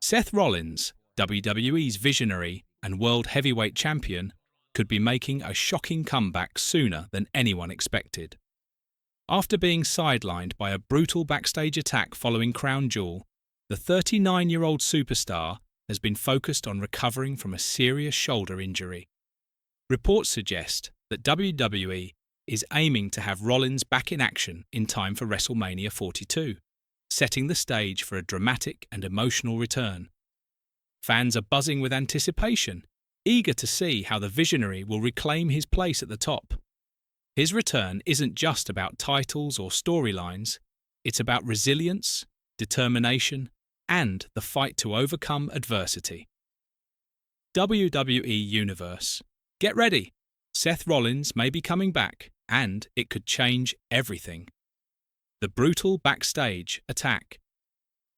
Seth Rollins, WWE's visionary and world heavyweight champion, could be making a shocking comeback sooner than anyone expected. After being sidelined by a brutal backstage attack following Crown Jewel, the 39-year-old superstar has been focused on recovering from a serious shoulder injury. Reports suggest that WWE is aiming to have Rollins back in action in time for WrestleMania 42, setting the stage for a dramatic and emotional return. Fans are buzzing with anticipation, eager to see how the visionary will reclaim his place at the top. His return isn't just about titles or storylines, it's about resilience, determination, and the fight to overcome adversity. WWE Universe. Get ready! Seth Rollins may be coming back, and it could change everything. The brutal backstage attack.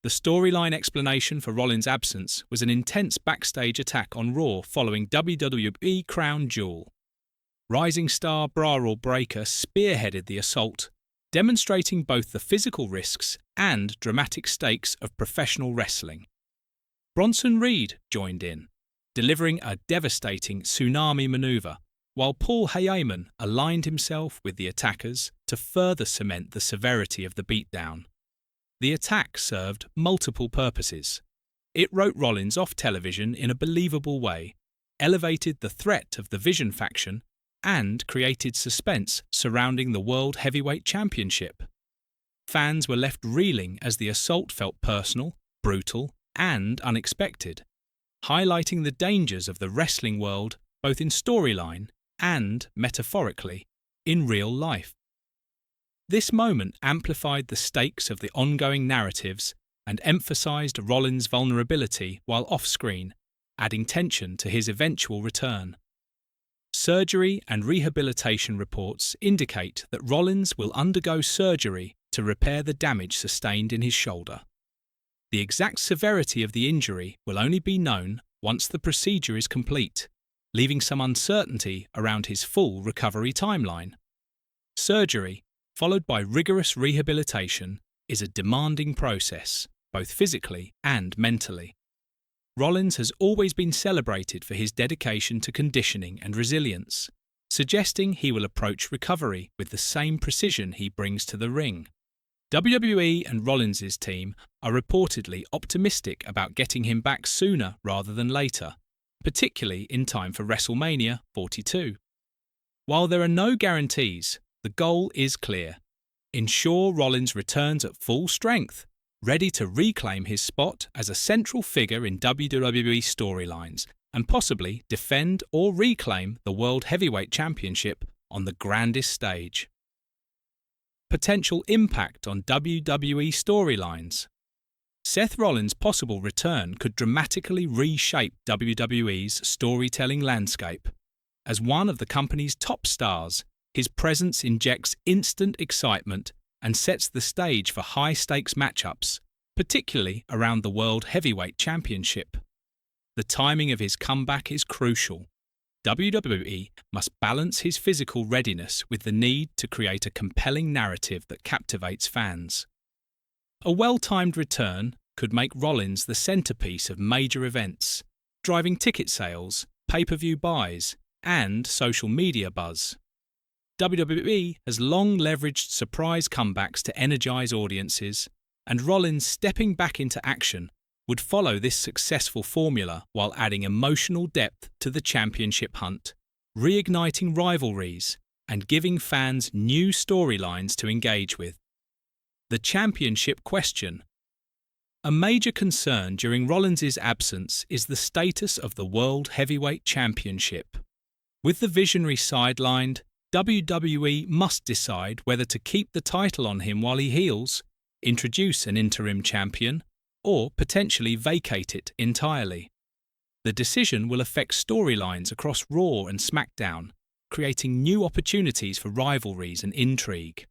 The storyline explanation for Rollins' absence was an intense backstage attack on Raw following WWE Crown Jewel. Rising star Bra Breakker spearheaded the assault, demonstrating both the physical risks and dramatic stakes of professional wrestling. Bronson Reed joined in, delivering a devastating tsunami maneuver, while Paul Heyman aligned himself with the attackers to further cement the severity of the beatdown. The attack served multiple purposes. It wrote Rollins off television in a believable way, elevated the threat of the Vision faction, and created suspense surrounding the World Heavyweight Championship. Fans were left reeling as the assault felt personal, brutal, and unexpected, highlighting the dangers of the wrestling world both in storyline and, metaphorically, in real life. This moment amplified the stakes of the ongoing narratives and emphasized Rollins' vulnerability while off-screen, adding tension to his eventual return. Surgery and rehabilitation reports indicate that Rollins will undergo surgery to repair the damage sustained in his shoulder. The exact severity of the injury will only be known once the procedure is complete, leaving some uncertainty around his full recovery timeline. Surgery, followed by rigorous rehabilitation, is a demanding process, both physically and mentally. Rollins has always been celebrated for his dedication to conditioning and resilience, suggesting he will approach recovery with the same precision he brings to the ring. WWE and Rollins' team are reportedly optimistic about getting him back sooner rather than later, particularly in time for WrestleMania 42. While there are no guarantees, the goal is clear. Ensure Rollins returns at full strength, ready to reclaim his spot as a central figure in WWE storylines and possibly defend or reclaim the World Heavyweight Championship on the grandest stage. Potential impact on WWE storylines. Seth Rollins' possible return could dramatically reshape WWE's storytelling landscape. As one of the company's top stars, his presence injects instant excitement and sets the stage for high-stakes matchups, particularly around the World Heavyweight Championship. The timing of his comeback is crucial. WWE must balance his physical readiness with the need to create a compelling narrative that captivates fans. A well-timed return could make Rollins the centerpiece of major events, driving ticket sales, pay-per-view buys, and social media buzz. WWE has long leveraged surprise comebacks to energize audiences, and Rollins stepping back into action would follow this successful formula while adding emotional depth to the championship hunt, reigniting rivalries, and giving fans new storylines to engage with. The championship question. A major concern during Rollins' absence is the status of the World Heavyweight Championship. With the visionary sidelined, WWE must decide whether to keep the title on him while he heals, introduce an interim champion, or potentially vacate it entirely. The decision will affect storylines across Raw and SmackDown, creating new opportunities for rivalries and intrigue.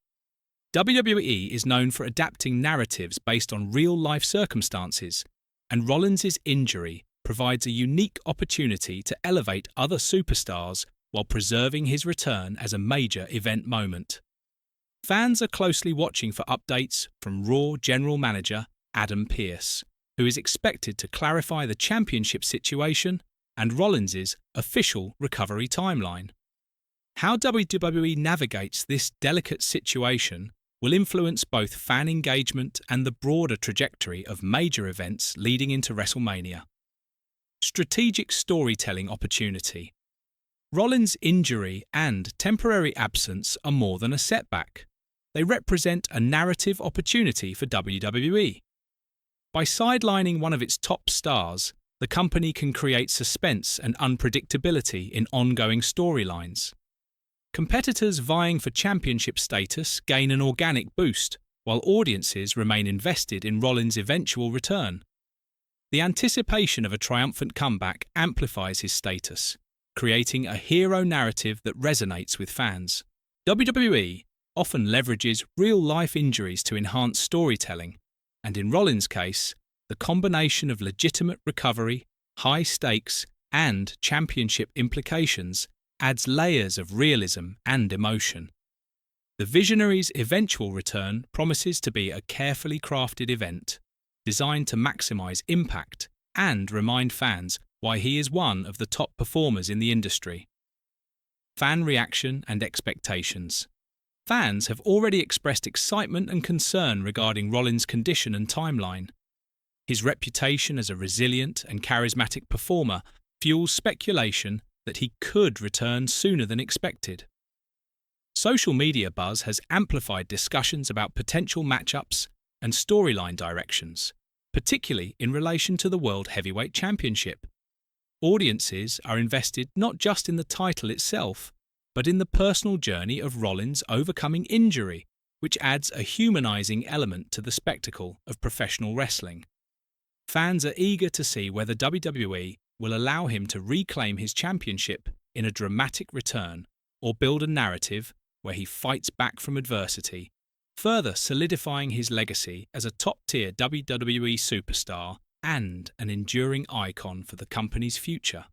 WWE is known for adapting narratives based on real-life circumstances, and Rollins' injury provides a unique opportunity to elevate other superstars while preserving his return as a major event moment. Fans are closely watching for updates from Raw General Manager Adam Pearce, who is expected to clarify the championship situation and Rollins's official recovery timeline. How WWE navigates this delicate situation will influence both fan engagement and the broader trajectory of major events leading into WrestleMania. Strategic storytelling opportunity. Rollins' injury and temporary absence are more than a setback. They represent a narrative opportunity for WWE. By sidelining one of its top stars, the company can create suspense and unpredictability in ongoing storylines. Competitors vying for championship status gain an organic boost, while audiences remain invested in Rollins' eventual return. The anticipation of a triumphant comeback amplifies his status, creating a hero narrative that resonates with fans. WWE often leverages real-life injuries to enhance storytelling, and in Rollins' case, the combination of legitimate recovery, high stakes, and championship implications adds layers of realism and emotion. The visionary's eventual return promises to be a carefully crafted event, designed to maximize impact and remind fans why he is one of the top performers in the industry. Fan reaction and expectations. Fans have already expressed excitement and concern regarding Rollins' condition and timeline. His reputation as a resilient and charismatic performer fuels speculation that he could return sooner than expected. Social media buzz has amplified discussions about potential matchups and storyline directions, particularly in relation to the World Heavyweight Championship. Audiences are invested not just in the title itself, but in the personal journey of Rollins overcoming injury, which adds a humanizing element to the spectacle of professional wrestling. Fans are eager to see whether WWE will allow him to reclaim his championship in a dramatic return or build a narrative where he fights back from adversity, further solidifying his legacy as a top-tier WWE superstar and an enduring icon for the company's future.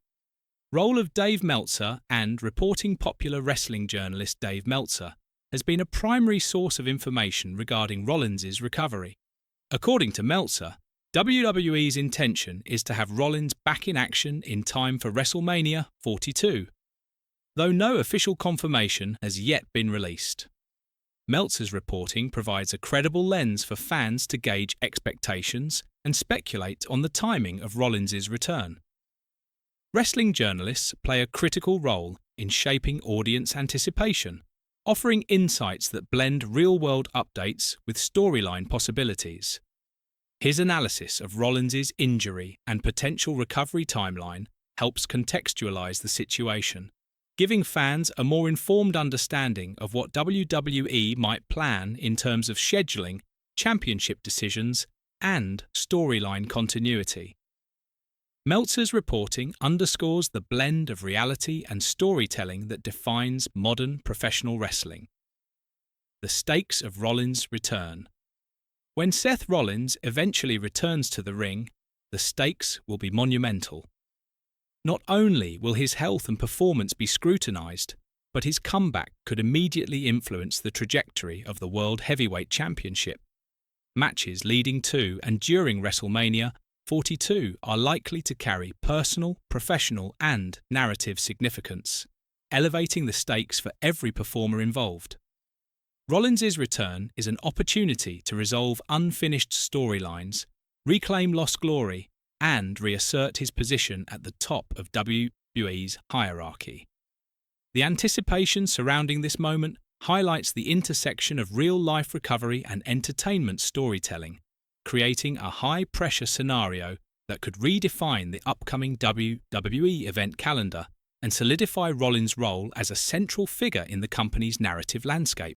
Role of Dave Meltzer and reporting popular wrestling journalist Dave Meltzer has been a primary source of information regarding Rollins' recovery. According to Meltzer, WWE's intention is to have Rollins back in action in time for WrestleMania 42, though no official confirmation has yet been released. Meltzer's reporting provides a credible lens for fans to gauge expectations and speculate on the timing of Rollins' return. Wrestling journalists play a critical role in shaping audience anticipation, offering insights that blend real-world updates with storyline possibilities. His analysis of Rollins' injury and potential recovery timeline helps contextualize the situation, giving fans a more informed understanding of what WWE might plan in terms of scheduling, championship decisions, and storyline continuity. Meltzer's reporting underscores the blend of reality and storytelling that defines modern professional wrestling. The stakes of Rollins' return. When Seth Rollins eventually returns to the ring, the stakes will be monumental. Not only will his health and performance be scrutinized, but his comeback could immediately influence the trajectory of the World Heavyweight Championship. Matches leading to and during WrestleMania 42 are likely to carry personal, professional, and narrative significance, elevating the stakes for every performer involved. Rollins' return is an opportunity to resolve unfinished storylines, reclaim lost glory, and reassert his position at the top of WWE's hierarchy. The anticipation surrounding this moment highlights the intersection of real-life recovery and entertainment storytelling, creating a high-pressure scenario that could redefine the upcoming WWE event calendar and solidify Rollins' role as a central figure in the company's narrative landscape.